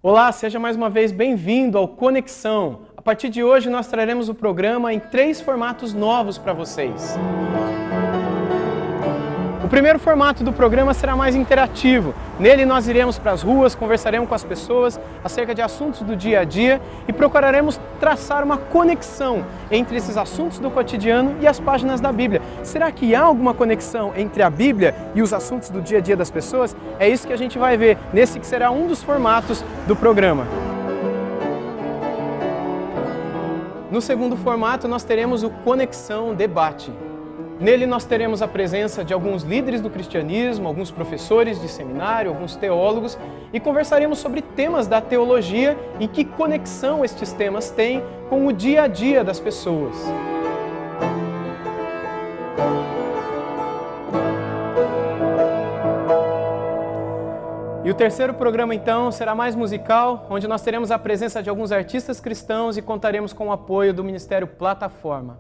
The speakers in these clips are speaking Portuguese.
Olá, seja mais uma vez bem-vindo ao Conexão. A partir de hoje nós traremos o programa em 3 formatos novos para vocês. O primeiro formato do programa será mais interativo. Nele nós iremos para as ruas, conversaremos com as pessoas acerca de assuntos do dia a dia e procuraremos traçar uma conexão entre esses assuntos do cotidiano e as páginas da Bíblia. Será que há alguma conexão entre a Bíblia e os assuntos do dia a dia das pessoas? É isso que a gente vai ver nesse que será um dos formatos do programa. No segundo formato nós teremos o Conexão Debate. Nele nós teremos a presença de alguns líderes do cristianismo, alguns professores de seminário, alguns teólogos e conversaremos sobre temas da teologia e que conexão estes temas têm com o dia a dia das pessoas. E o terceiro programa então será mais musical, onde nós teremos a presença de alguns artistas cristãos e contaremos com o apoio do Ministério Plataforma.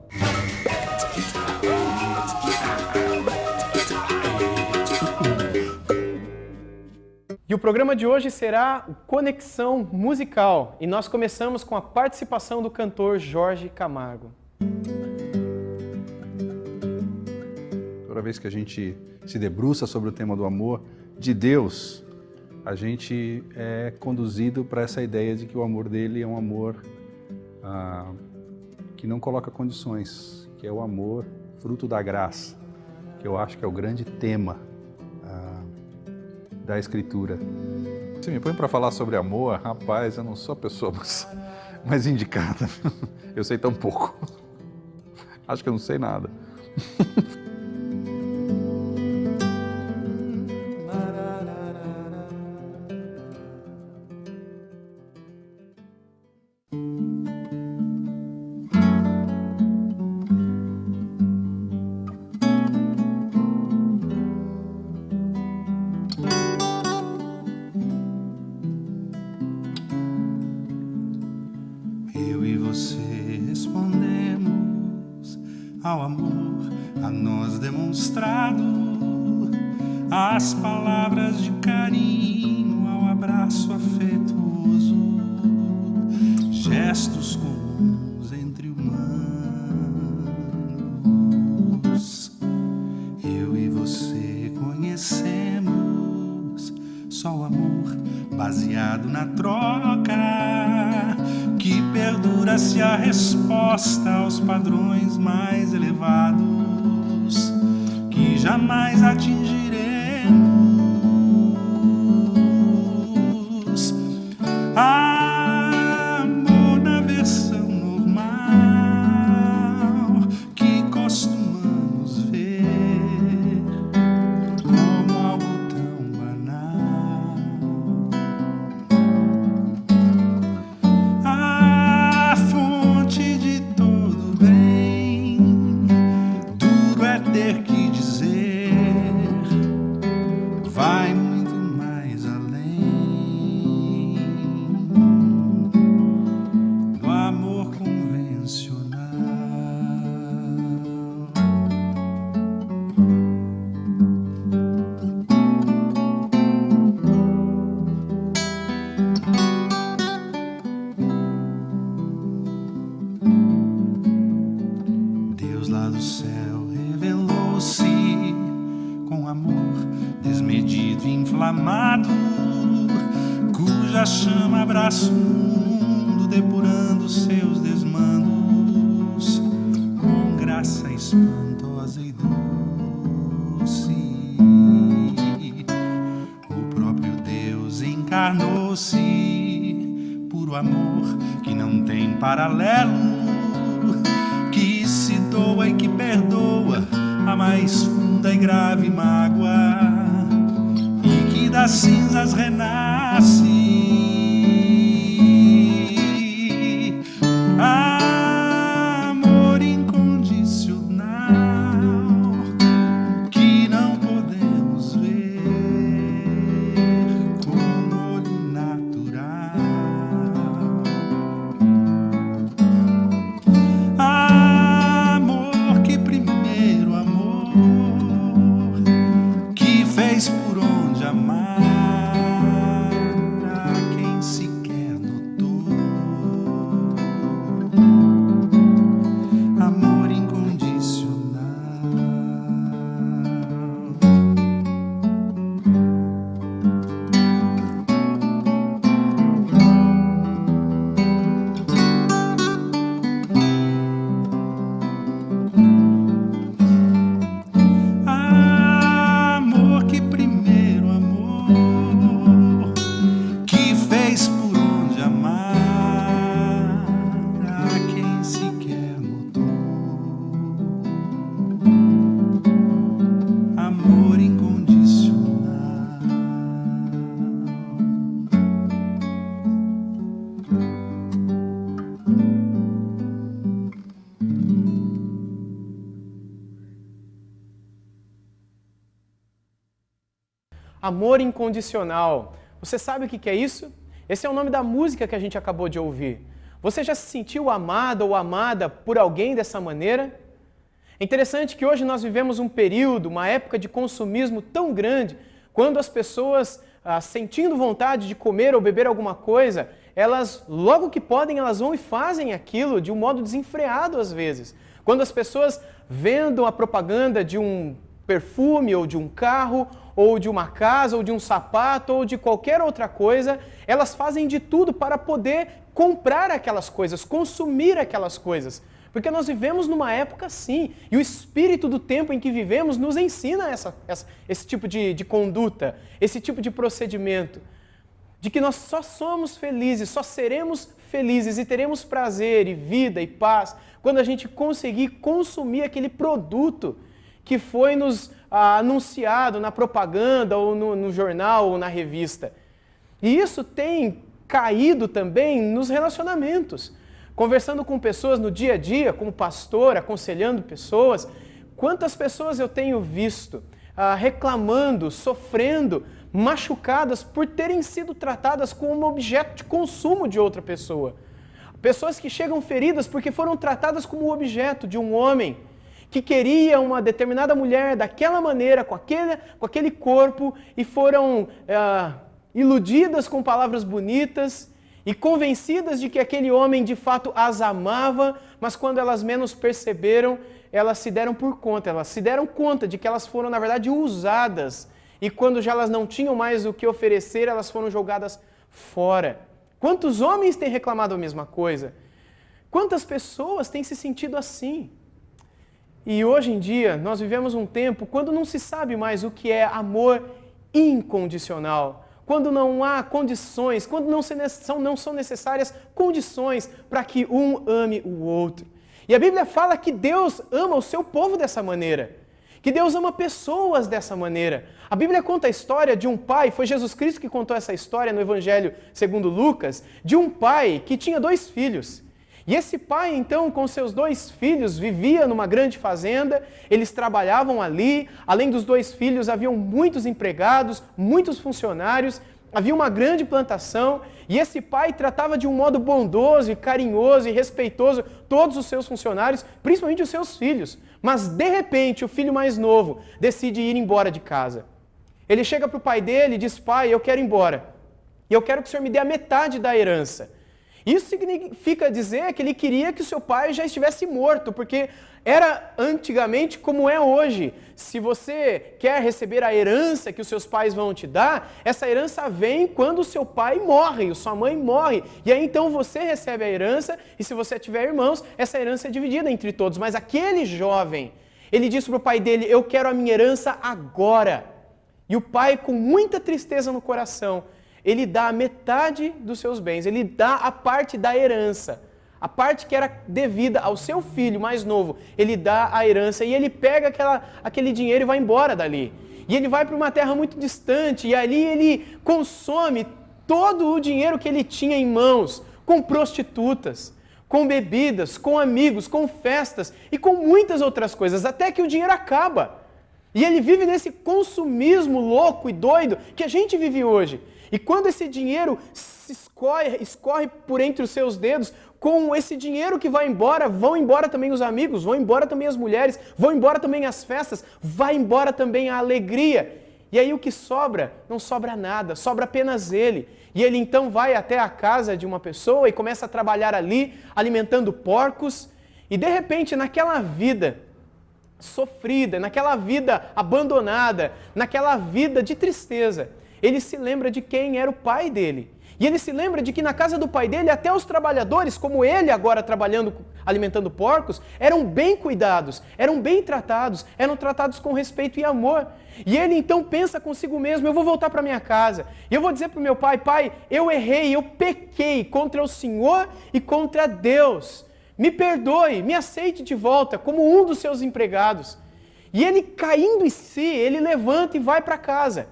E o programa de hoje será o Conexão Musical, e nós começamos com a participação do cantor Jorge Camargo. Toda vez que a gente se debruça sobre o tema do amor de Deus, a gente é conduzido para essa ideia de que o amor dele é um amor que não coloca condições, que é o amor fruto da graça, que eu acho que é o grande tema da Escritura. Se me põe para falar sobre amor, rapaz, eu não sou a pessoa mais indicada. Eu sei tão pouco. Acho que eu não sei nada. Ao amor a nós demonstrado, as palavras de carinho, ao abraço afetuoso, gestos comuns entre humanos. Eu e você conhecemos só o amor baseado na troca, que perdura se a resposta aos padrões mais elevados que jamais atingiremos. Amor na versão normal que costumamos ver como algo tão banal. A fonte de todo bem, duro é ter que dizer, vai muito mais além do amor convencional. Deus lá do céu revelou-se com amor desmedido e inflamado, cuja chama abraça o mundo, depurando seus desmandos com graça espantosa e doce. O próprio Deus encarnou-se, puro amor que não tem paralelo, que se doa e que perdoa a mais funda e grave mágoa, e que das cinzas renasce. Amor incondicional que não podemos ver com olho natural. Amor que primeiro amor, que fez por onde amar mais por onde amar a quem sequer notou. Amor incondicional. Amor incondicional. Você sabe o que é isso? Esse é o nome da música que a gente acabou de ouvir. Você já se sentiu amado ou amada por alguém dessa maneira? É interessante que hoje nós vivemos um período, uma época de consumismo tão grande, quando as pessoas, sentindo vontade de comer ou beber alguma coisa, elas, logo que podem, elas vão e fazem aquilo de um modo desenfreado às vezes. Quando as pessoas vendo a propaganda de um perfume ou de um carro, ou de uma casa, ou de um sapato, ou de qualquer outra coisa, elas fazem de tudo para poder comprar aquelas coisas, consumir aquelas coisas. Porque nós vivemos numa época assim, e o espírito do tempo em que vivemos nos ensina esse tipo de conduta, esse tipo de procedimento. De que nós só somos felizes, só seremos felizes e teremos prazer e vida e paz quando a gente conseguir consumir aquele produto que foi nos anunciado na propaganda ou no jornal ou na revista. E isso tem caído também nos relacionamentos. Conversando com pessoas no dia a dia, como pastor, aconselhando pessoas, quantas pessoas eu tenho visto reclamando, sofrendo, machucadas por terem sido tratadas como objeto de consumo de outra pessoa. Pessoas que chegam feridas porque foram tratadas como objeto de um homem que queria uma determinada mulher daquela maneira, com aquele corpo, e foram iludidas com palavras bonitas e convencidas de que aquele homem de fato as amava, mas quando elas menos perceberam, elas se deram conta de que elas foram, na verdade, usadas, e quando já elas não tinham mais o que oferecer, elas foram jogadas fora. Quantos homens têm reclamado a mesma coisa? Quantas pessoas têm se sentido assim? E hoje em dia, nós vivemos um tempo quando não se sabe mais o que é amor incondicional, quando não há condições, quando não são necessárias condições para que um ame o outro. E a Bíblia fala que Deus ama o seu povo dessa maneira, que Deus ama pessoas dessa maneira. A Bíblia conta a história de um pai, foi Jesus Cristo que contou essa história no Evangelho segundo Lucas, de um pai que tinha 2 filhos. E esse pai, então, com seus 2 filhos, vivia numa grande fazenda, eles trabalhavam ali, além dos 2 filhos, haviam muitos empregados, muitos funcionários, havia uma grande plantação, e esse pai tratava de um modo bondoso e carinhoso e respeitoso todos os seus funcionários, principalmente os seus filhos. Mas, de repente, o filho mais novo decide ir embora de casa. Ele chega para o pai dele e diz: pai, eu quero ir embora, e eu quero que o senhor me dê a metade da herança. Isso significa dizer que ele queria que o seu pai já estivesse morto, porque era antigamente como é hoje. Se você quer receber a herança que os seus pais vão te dar, essa herança vem quando o seu pai morre, sua mãe morre. E aí então você recebe a herança, e se você tiver irmãos, essa herança é dividida entre todos. Mas aquele jovem, ele disse para o pai dele: eu quero a minha herança agora. E o pai, com muita tristeza no coração, ele dá a metade dos seus bens, ele dá a parte da herança, a parte que era devida ao seu filho mais novo, ele dá a herança e ele pega aquele dinheiro e vai embora dali. E ele vai para uma terra muito distante e ali ele consome todo o dinheiro que ele tinha em mãos, com prostitutas, com bebidas, com amigos, com festas e com muitas outras coisas, até que o dinheiro acaba. E ele vive nesse consumismo louco e doido que a gente vive hoje. E quando esse dinheiro escorre por entre os seus dedos, com esse dinheiro que vai embora, vão embora também os amigos, vão embora também as mulheres, vão embora também as festas, vai embora também a alegria. E aí o que sobra? Não sobra nada, sobra apenas ele. E ele então vai até a casa de uma pessoa e começa a trabalhar ali, alimentando porcos, e de repente naquela vida sofrida, naquela vida abandonada, naquela vida de tristeza, ele se lembra de quem era o pai dele. E ele se lembra de que na casa do pai dele, até os trabalhadores, como ele agora trabalhando, alimentando porcos, eram bem cuidados, eram bem tratados, eram tratados com respeito e amor. E ele então pensa consigo mesmo, eu vou voltar para minha casa, e eu vou dizer para o meu pai, pai, eu errei, eu pequei contra o Senhor e contra Deus. Me perdoe, me aceite de volta como um dos seus empregados. E ele, caindo em si, ele levanta e vai para casa.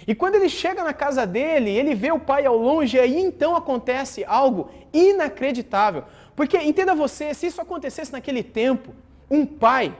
E quando ele chega na casa dele, ele vê o pai ao longe, e aí então acontece algo inacreditável. Porque, entenda você, se isso acontecesse naquele tempo, um pai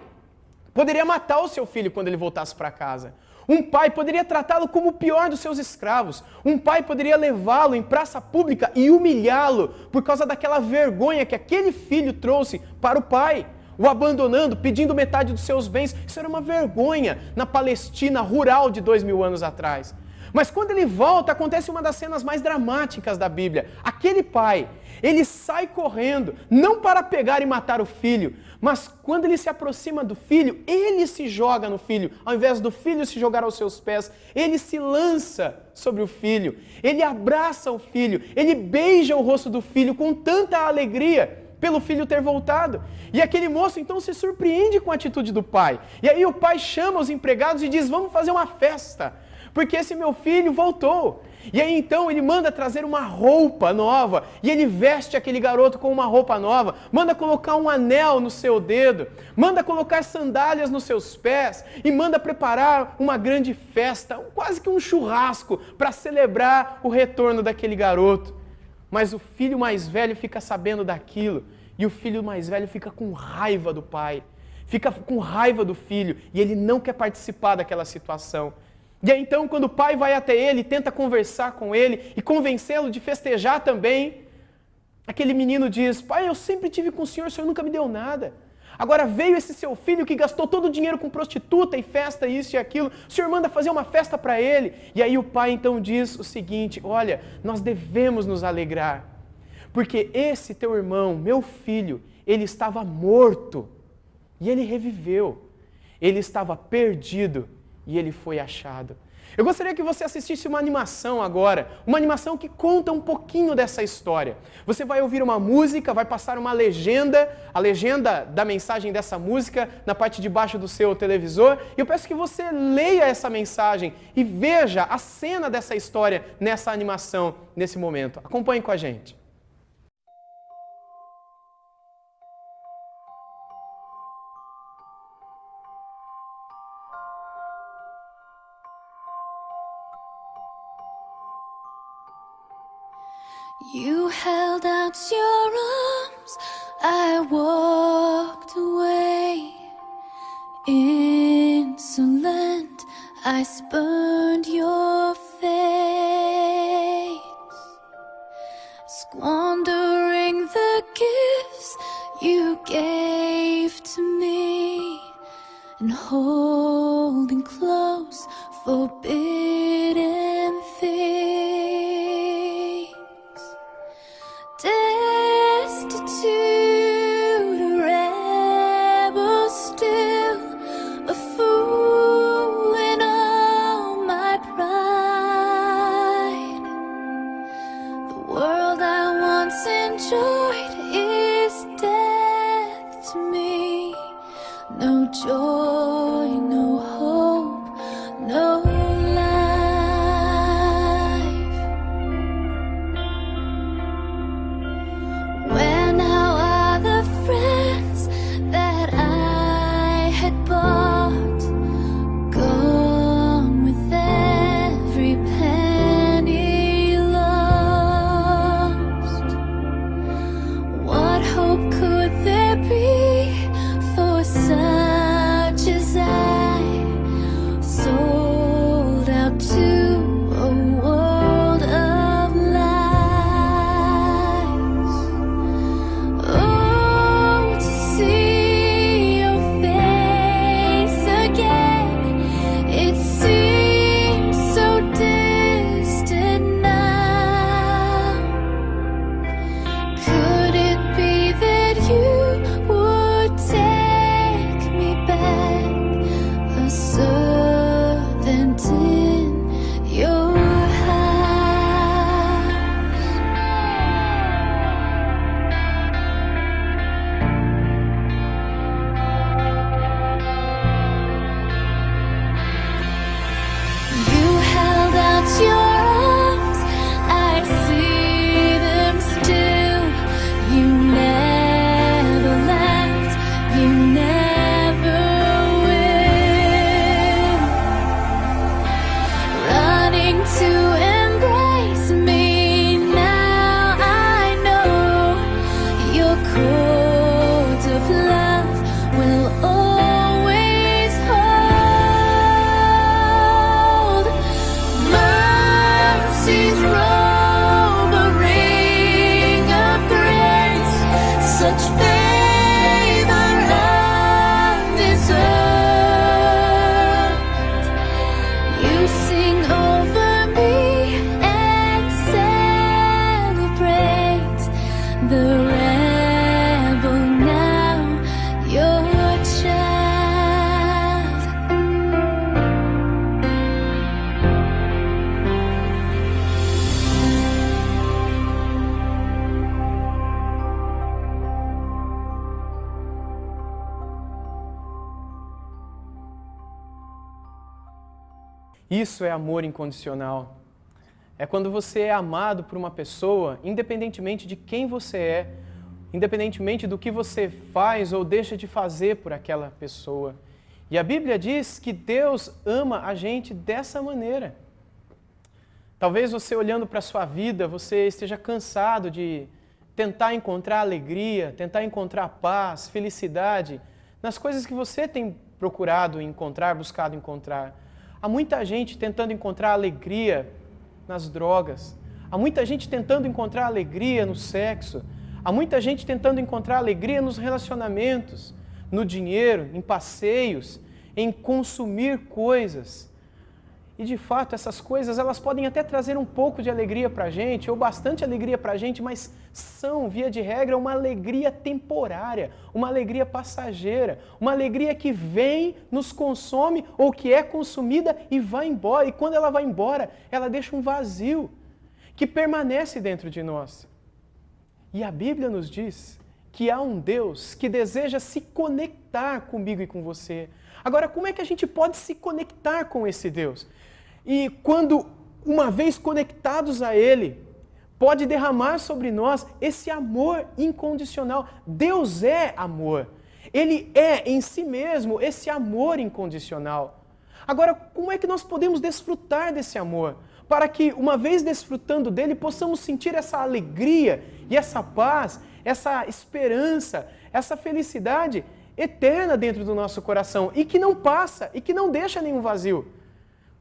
poderia matar o seu filho quando ele voltasse para casa. Um pai poderia tratá-lo como o pior dos seus escravos. Um pai poderia levá-lo em praça pública e humilhá-lo por causa daquela vergonha que aquele filho trouxe para o pai. O abandonando, pedindo metade dos seus bens. Isso era uma vergonha na Palestina rural de 2000 anos atrás. Mas quando ele volta, acontece uma das cenas mais dramáticas da Bíblia. Aquele pai, ele sai correndo, não para pegar e matar o filho, mas quando ele se aproxima do filho, ele se joga no filho. Ao invés do filho se jogar aos seus pés, ele se lança sobre o filho. Ele abraça o filho, ele beija o rosto do filho com tanta alegria pelo filho ter voltado. E aquele moço então se surpreende com a atitude do pai. E aí o pai chama os empregados e diz, vamos fazer uma festa, porque esse meu filho voltou. E aí então ele manda trazer uma roupa nova, e ele veste aquele garoto com uma roupa nova, manda colocar um anel no seu dedo, manda colocar sandálias nos seus pés, e manda preparar uma grande festa, quase que um churrasco, para celebrar o retorno daquele garoto. Mas o filho mais velho fica sabendo daquilo, e o filho mais velho fica com raiva do pai, fica com raiva do filho, e ele não quer participar daquela situação. E aí então, quando o pai vai até ele, tenta conversar com ele e convencê-lo de festejar também, aquele menino diz, pai, eu sempre tive com o senhor nunca me deu nada. Agora veio esse seu filho que gastou todo o dinheiro com prostituta e festa, isso e aquilo, o senhor manda fazer uma festa para ele. E aí o pai então diz o seguinte, olha, nós devemos nos alegrar, porque esse teu irmão, meu filho, ele estava morto e ele reviveu, ele estava perdido e ele foi achado. Eu gostaria que você assistisse uma animação agora, uma animação que conta um pouquinho dessa história. Você vai ouvir uma música, vai passar uma legenda, a legenda da mensagem dessa música na parte de baixo do seu televisor, e eu peço que você leia essa mensagem e veja a cena dessa história nessa animação, nesse momento. Acompanhe com a gente. You held out your arms, I walked away. Insolent, I spurned your face, squandering the gifts you gave to me, and holding close forbidden things. Destitute, a rebel still, a fool in all my pride. The world I once enjoyed is death to me. No joy, no hope, no such as Isso é amor incondicional. É quando você é amado por uma pessoa, independentemente de quem você é, independentemente do que você faz ou deixa de fazer por aquela pessoa. E a Bíblia diz que Deus ama a gente dessa maneira. Talvez você olhando para a sua vida, você esteja cansado de tentar encontrar alegria, tentar encontrar paz, felicidade nas coisas que você tem procurado encontrar, buscado encontrar. Há muita gente tentando encontrar alegria nas drogas. Há muita gente tentando encontrar alegria no sexo. Há muita gente tentando encontrar alegria nos relacionamentos, no dinheiro, em passeios, em consumir coisas. E de fato, essas coisas, elas podem até trazer um pouco de alegria para a gente, ou bastante alegria para a gente, mas são, via de regra, uma alegria temporária, uma alegria passageira, uma alegria que vem, nos consome, ou que é consumida e vai embora. E quando ela vai embora, ela deixa um vazio que permanece dentro de nós. E a Bíblia nos diz que há um Deus que deseja se conectar comigo e com você. Agora, como é que a gente pode se conectar com esse Deus? E quando, uma vez conectados a Ele, pode derramar sobre nós esse amor incondicional. Deus é amor. Ele é em si mesmo esse amor incondicional. Agora, como é que nós podemos desfrutar desse amor? Para que, uma vez desfrutando dele, possamos sentir essa alegria e essa paz, essa esperança, essa felicidade eterna dentro do nosso coração e que não passa e que não deixa nenhum vazio.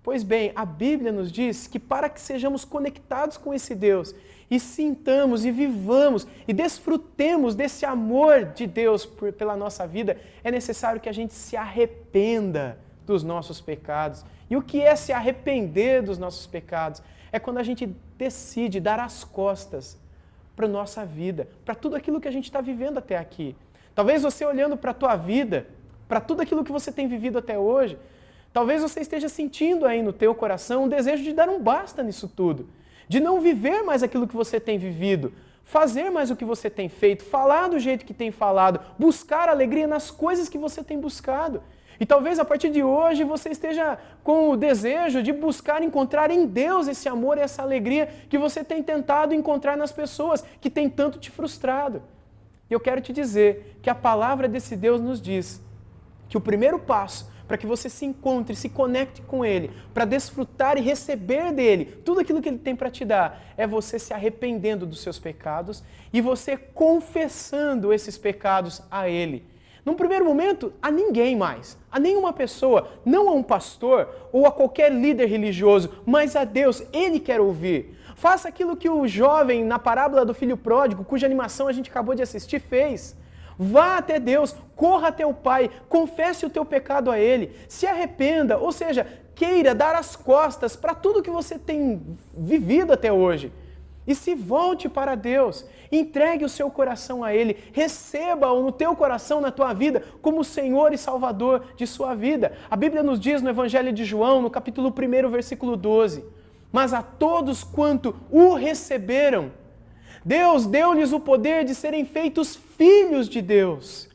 Pois bem, a Bíblia nos diz que para que sejamos conectados com esse Deus e sintamos e vivamos e desfrutemos desse amor de Deus pela nossa vida, é necessário que a gente se arrependa dos nossos pecados. E o que é se arrepender dos nossos pecados? É quando a gente decide dar as costas para a nossa vida, para tudo aquilo que a gente está vivendo até aqui. Talvez você olhando para a tua vida, para tudo aquilo que você tem vivido até hoje, talvez você esteja sentindo aí no teu coração um desejo de dar um basta nisso tudo, de não viver mais aquilo que você tem vivido, fazer mais o que você tem feito, falar do jeito que tem falado, buscar alegria nas coisas que você tem buscado. E talvez a partir de hoje você esteja com o desejo de buscar encontrar em Deus esse amor e essa alegria que você tem tentado encontrar nas pessoas, que tem tanto te frustrado. E eu quero te dizer que a palavra desse Deus nos diz que o primeiro passo para que você se encontre, se conecte com Ele, para desfrutar e receber dEle tudo aquilo que Ele tem para te dar, é você se arrependendo dos seus pecados e você confessando esses pecados a Ele. Num primeiro momento, a ninguém mais, a nenhuma pessoa, não a um pastor ou a qualquer líder religioso, mas a Deus. Ele quer ouvir. Faça aquilo que o jovem na parábola do filho pródigo, cuja animação a gente acabou de assistir, fez. Vá até Deus, corra até o Pai, confesse o teu pecado a Ele, se arrependa, ou seja, queira dar as costas para tudo que você tem vivido até hoje. E se volte para Deus, entregue o seu coração a Ele, receba-o no teu coração, na tua vida, como Senhor e Salvador de sua vida. A Bíblia nos diz no Evangelho de João, no capítulo 1, versículo 12, mas a todos quanto o receberam, Deus deu-lhes o poder de serem feitos filhos de Deus.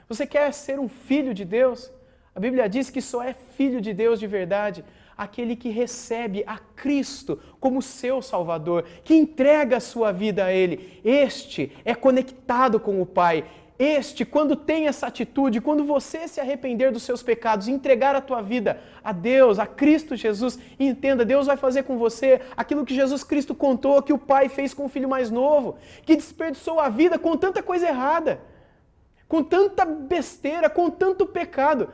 Você quer ser um filho de Deus? A Bíblia diz que só é filho de Deus de verdade aquele que recebe a Cristo como seu Salvador, que entrega a sua vida a Ele. Este é conectado com o Pai. Este, quando tem essa atitude, quando você se arrepender dos seus pecados, entregar a tua vida a Deus, a Cristo Jesus, e entenda, Deus vai fazer com você aquilo que Jesus Cristo contou, que o Pai fez com o filho mais novo, que desperdiçou a vida com tanta coisa errada, com tanta besteira, com tanto pecado.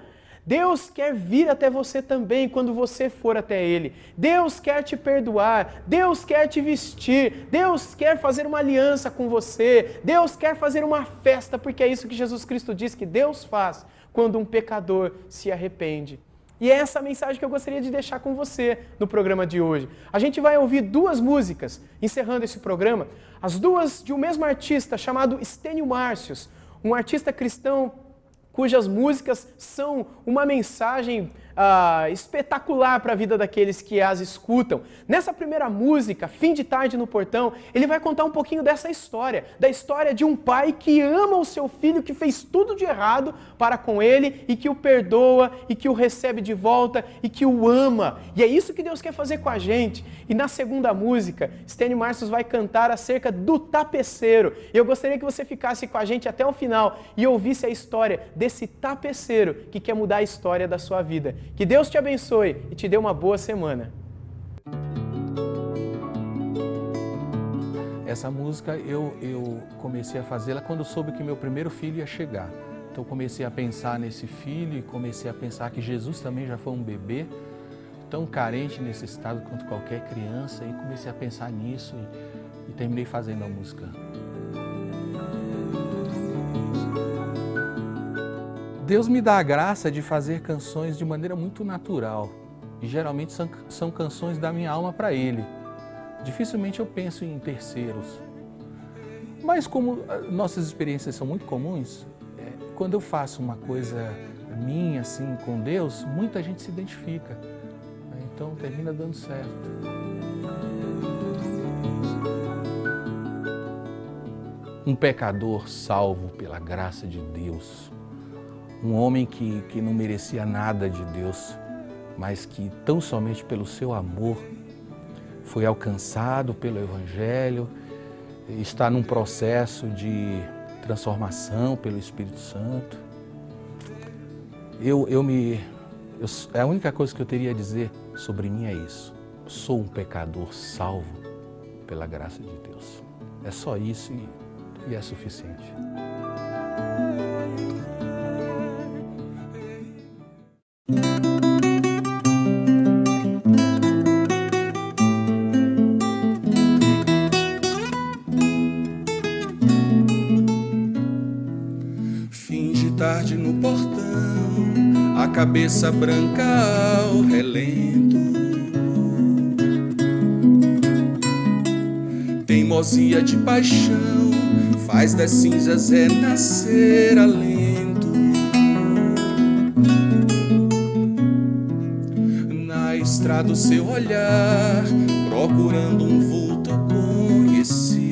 Deus quer vir até você também quando você for até Ele. Deus quer te perdoar, Deus quer te vestir, Deus quer fazer uma aliança com você, Deus quer fazer uma festa, porque é isso que Jesus Cristo diz que Deus faz quando um pecador se arrepende. E é essa mensagem que eu gostaria de deixar com você no programa de hoje. A gente vai ouvir duas músicas, encerrando esse programa, as duas de um mesmo artista chamado Stênio Márcios, um artista cristão cujas músicas são uma mensagem espetacular para a vida daqueles que as escutam. Nessa primeira música, Fim de Tarde no Portão, ele vai contar um pouquinho dessa história, da história de um pai que ama o seu filho, que fez tudo de errado para com ele e que o perdoa e que o recebe de volta e que o ama. E é isso que Deus quer fazer com a gente. E na segunda música, Stênio Marços vai cantar acerca do tapeceiro. E eu gostaria que você ficasse com a gente até o final e ouvisse a história desse tapeceiro que quer mudar a história da sua vida. Que Deus te abençoe e te dê uma boa semana. Essa música eu comecei a fazê-la quando eu soube que meu primeiro filho ia chegar. Então comecei a pensar nesse filho e comecei a pensar que Jesus também já foi um bebê, tão carente, necessitado quanto qualquer criança, e comecei a pensar nisso e terminei fazendo a música. Deus me dá a graça de fazer canções de maneira muito natural e geralmente são canções da minha alma para Ele. Dificilmente eu penso em terceiros. Mas como nossas experiências são muito comuns, quando eu faço uma coisa minha assim com Deus, muita gente se identifica. Então termina dando certo. Um pecador salvo pela graça de Deus. Um homem que não merecia nada de Deus, mas que tão somente pelo seu amor foi alcançado pelo Evangelho, está num processo de transformação pelo Espírito Santo. A única coisa que eu teria a dizer sobre mim é isso. Sou um pecador salvo pela graça de Deus. É só isso e é suficiente. Tarde no portão, a cabeça branca ao relento. Teimosia de paixão faz das cinzas renascer alento. Na estrada o seu olhar, procurando um vulto conhecido.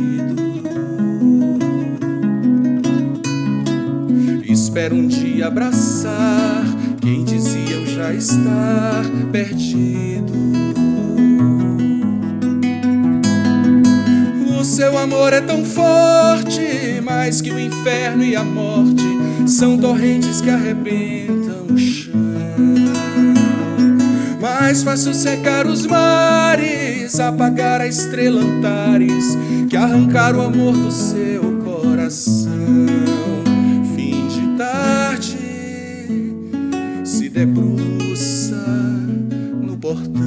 Espero um dia abraçar quem diziam já estar perdido. O seu amor é tão forte, mais que o inferno e a morte são torrentes que arrebentam o chão. Mais fácil secar os mares, apagar a estrela Antares, que arrancar o amor do seu coração. Tarde se debruça no portão.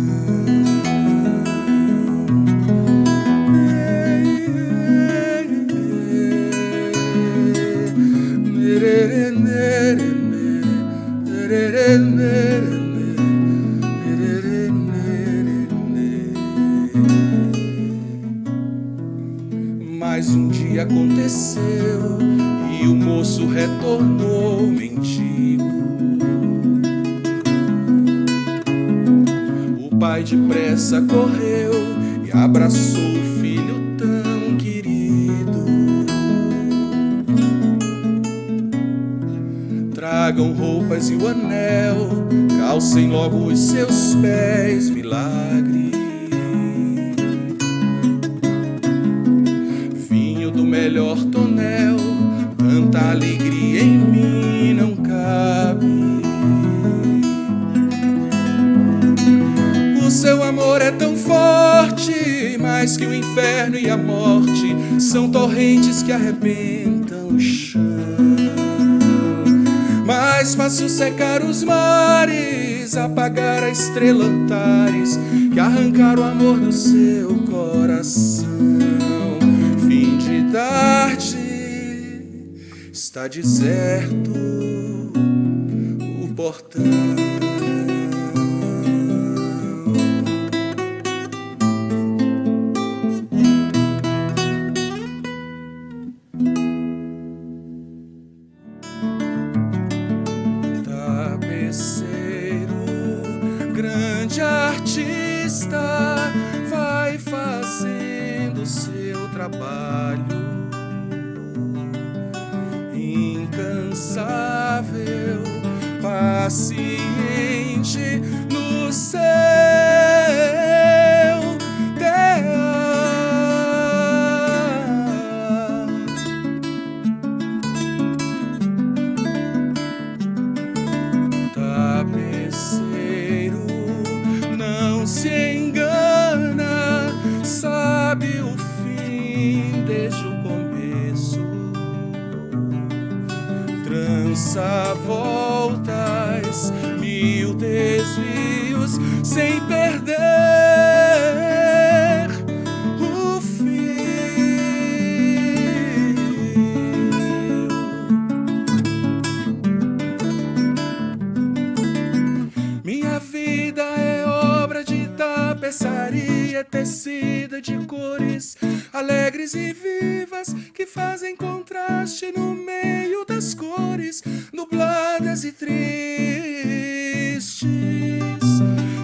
Mais um dia aconteceu e o moço retornou mendigo. O pai depressa correu e abraçou o filho tão querido. Tragam roupas e o anel, calcem logo os seus pés, milagre. Vinho do melhor tonel, tanta alegria em mim não cabe. O seu amor é tão forte, mais que o inferno e a morte são torrentes que arrebentam o chão. Mais fácil secar os mares, apagar a estrela Antares, que arrancar o amor do seu coração. Fim de tarde, está deserto o portão. Tapeceiro, incansável, paciente no seu tapeceiro, não se engana, sabe o fim desde o começo, trança voltas, mil desvios, sem perder o fio. Minha vida é obra de tapeçaria, tecida de cores alegres e vivas, que fazem contraste no meio das cores nubladas e tristes.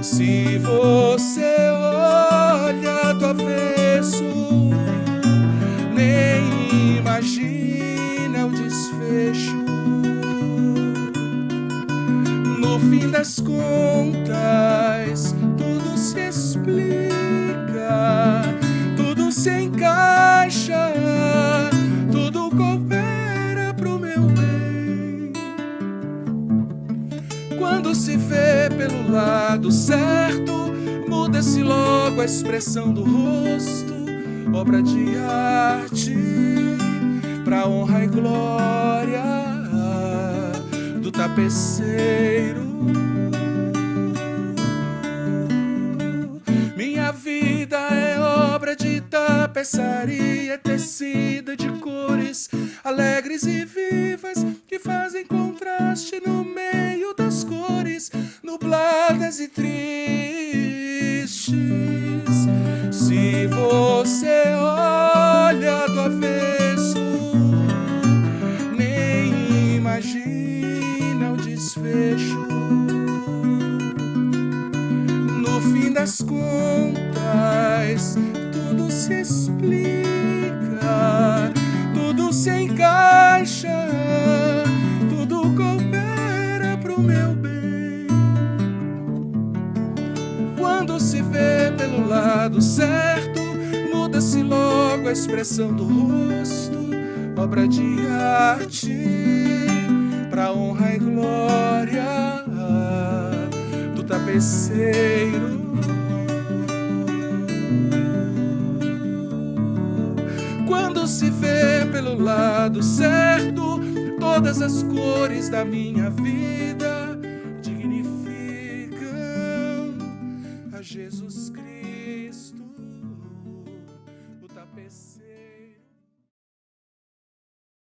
Se você olha do avesso, nem imagina o desfecho. No fim das contas, tudo se explica, tudo se encaixa, tudo coopera pro meu bem. Quando se vê pelo lado certo, muda-se logo a expressão do rosto, obra de arte, pra honra e glória do tapeceiro. Minha vida é obra de tapeçaria, tecida de cores alegres e vivas, que fazem contraste no meio das cores nubladas e tristes. Se você olha do avesso, nem imagina o desfecho. No fim das contas, tudo se explica, tudo se encaixa, tudo coopera pro meu bem. Quando se vê pelo lado certo, muda-se logo a expressão do rosto, obra de arte, pra honra e glória do tapeceiro. Quando se vê pelo lado certo, todas as cores da minha vida dignificam a Jesus Cristo.